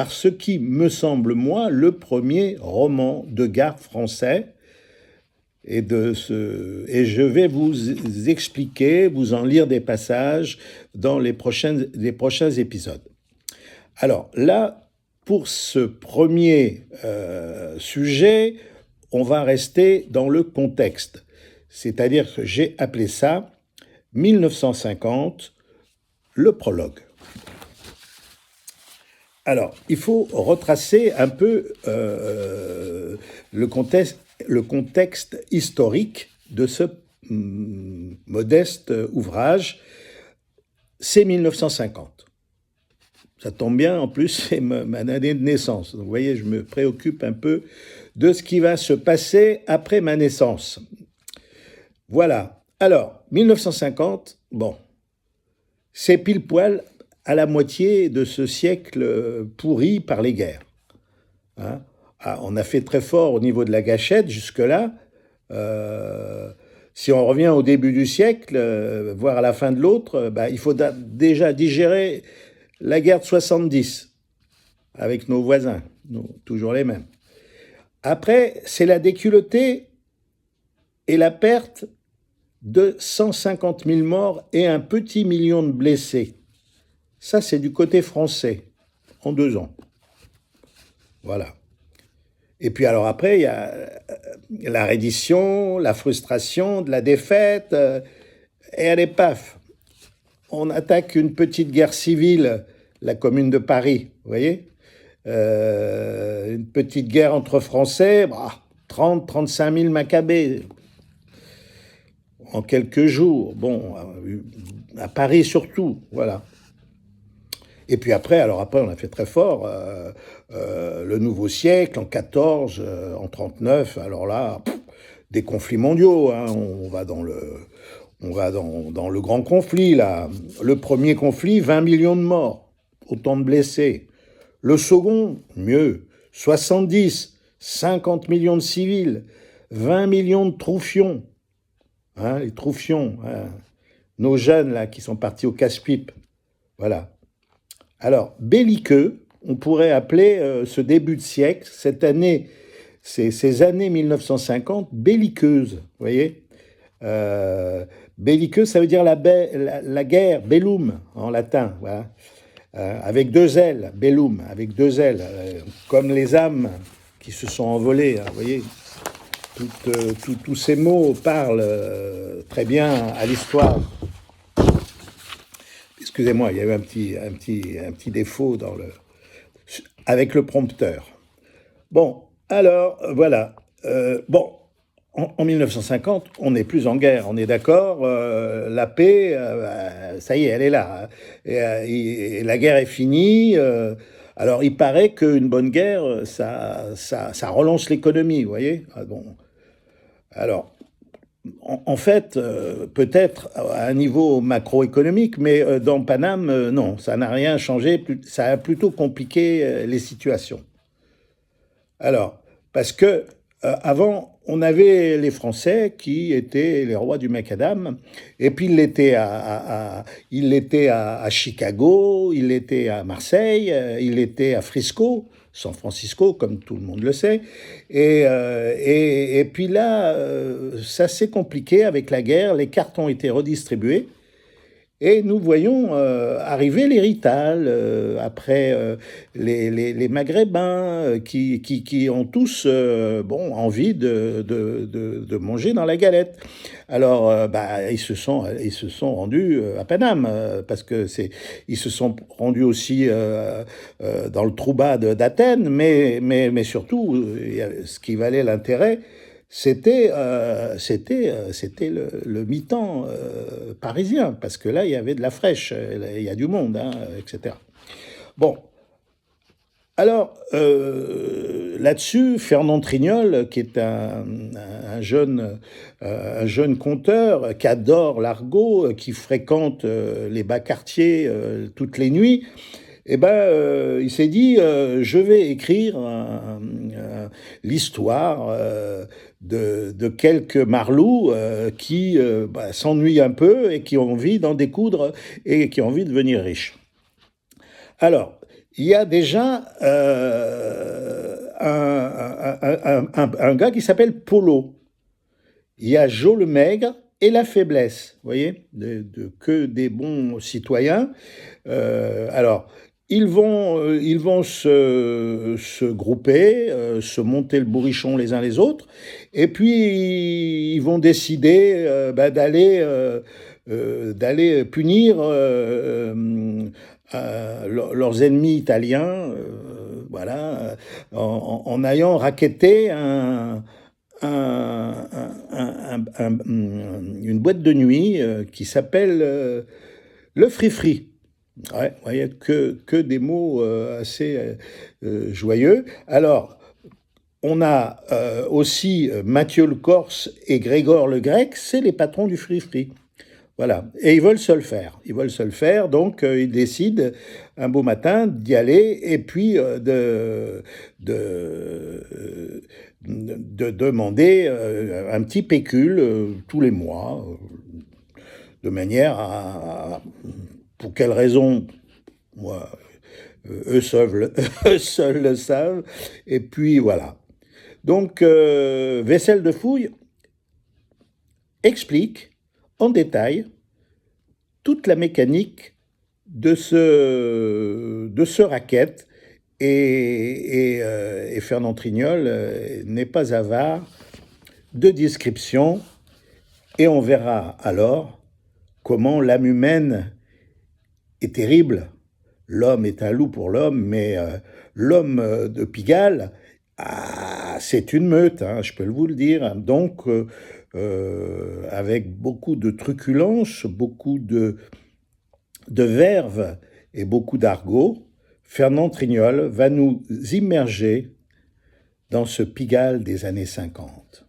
par ce qui me semble, moi, le premier roman de gare français. Et je vais vous expliquer, vous en lire des passages dans les prochains épisodes. Alors là, pour ce premier sujet, on va rester dans le contexte. C'est-à-dire que j'ai appelé ça 1950, le prologue. Alors, il faut retracer un peu le contexte historique de ce modeste ouvrage. C'est 1950. Ça tombe bien, en plus, c'est ma année de naissance. Donc, vous voyez, je me préoccupe un peu de ce qui va se passer après ma naissance. Voilà. Alors, 1950, bon, c'est pile poil à la moitié de ce siècle pourri par les guerres. Hein? On a fait très fort au niveau de la gâchette jusque-là. Si on revient au début du siècle, voire à la fin de l'autre, il faut déjà digérer la guerre de 70 avec nos voisins, toujours les mêmes. Après, c'est la déculottée et la perte de 150 000 morts et un petit million de blessés. Ça, c'est du côté français, en 2 ans. Voilà. Et puis alors après, il y a la reddition, la frustration de la défaite, et allez, paf, on attaque une petite guerre civile, la Commune de Paris, vous voyez, une petite guerre entre Français, 30-35 000 Maccabées, en quelques jours, bon, à Paris surtout, voilà. Et puis après, on a fait très fort, le nouveau siècle, en 14, en 39, alors là, des conflits mondiaux, hein, on va dans le grand conflit, là. Le premier conflit, 20 millions de morts, autant de blessés. Le second, mieux, 70, 50 millions de civils, 20 millions de troufions. Hein, les troufions, hein, nos jeunes, là, qui sont partis au casse-pipe. Voilà. Alors, belliqueux, on pourrait appeler ce début de siècle, cette année, ces années 1950, belliqueuses, vous voyez. Belliqueuse, ça veut dire la guerre, bellum, en latin, voilà. Avec 2 L, bellum, avec 2 L, comme les âmes qui se sont envolées, hein, vous voyez. Tous ces mots parlent très bien à l'histoire. Excusez-moi, il y a eu un petit défaut avec le prompteur. Bon, alors, voilà. En 1950, on n'est plus en guerre, on est d'accord. La paix, ça y est, elle est là. Et la guerre est finie. Alors, il paraît qu'une bonne guerre, ça relance l'économie, vous voyez. Bon. Alors, en fait, peut-être à un niveau macroéconomique, mais dans Paname, non, ça n'a rien changé, ça a plutôt compliqué les situations. Alors, parce que avant, on avait les Français qui étaient les rois du macadam, et puis il l'était à Chicago, il l'était à Marseille, il l'était à Frisco, San Francisco, comme tout le monde le sait. Et puis là, ça s'est compliqué avec la guerre, les cartes ont été redistribuées. Et nous voyons arriver les Rital, après les Maghrébins, qui ont tous envie de manger dans la galette. Alors, ils se sont rendus à Paname, parce que ils se sont rendus aussi dans le Trouba d'Athènes, mais surtout, ce qui valait l'intérêt, c'était le mi-temps parisien, parce que là, il y avait de la fraîche, il y a du monde, hein, etc. Bon, alors, là-dessus, Fernand Trignol, qui est un jeune conteur, qui adore l'argot, qui fréquente les bas quartiers toutes les nuits, il s'est dit, je vais écrire l'histoire de quelques marlous qui s'ennuient un peu et qui ont envie d'en découdre et qui ont envie de devenir riches. Alors, il y a déjà un gars qui s'appelle Polo. Il y a Jo le Maigre et la faiblesse, vous voyez, que des bons citoyens. Alors, ils vont se grouper, se monter le bourrichon les uns les autres, et puis ils vont décider d'aller punir leurs ennemis italiens, voilà, en ayant racketté une boîte de nuit qui s'appelle le Free. Ouais, vous voyez, que des mots assez joyeux. Alors, on a aussi Mathieu le Corse et Grégor le Grec, c'est les patrons du Free. Voilà, et ils veulent se le faire. Ils veulent se le faire, donc ils décident un beau matin d'y aller et puis de demander un petit pécule tous les mois, de manière pour quelle raison, moi, eux seuls le savent. Et puis voilà. Donc, Vaisselle de Fouille explique en détail toute la mécanique de ce racket. Et Fernand Trignol n'est pas avare de descriptions. Et on verra alors comment l'âme humaine est terrible. L'homme est un loup pour l'homme, mais l'homme de Pigalle, c'est une meute, hein, je peux vous le dire. Donc, avec beaucoup de truculence, beaucoup de verve et beaucoup d'argot, Fernand Trignol va nous immerger dans ce Pigalle des années 50.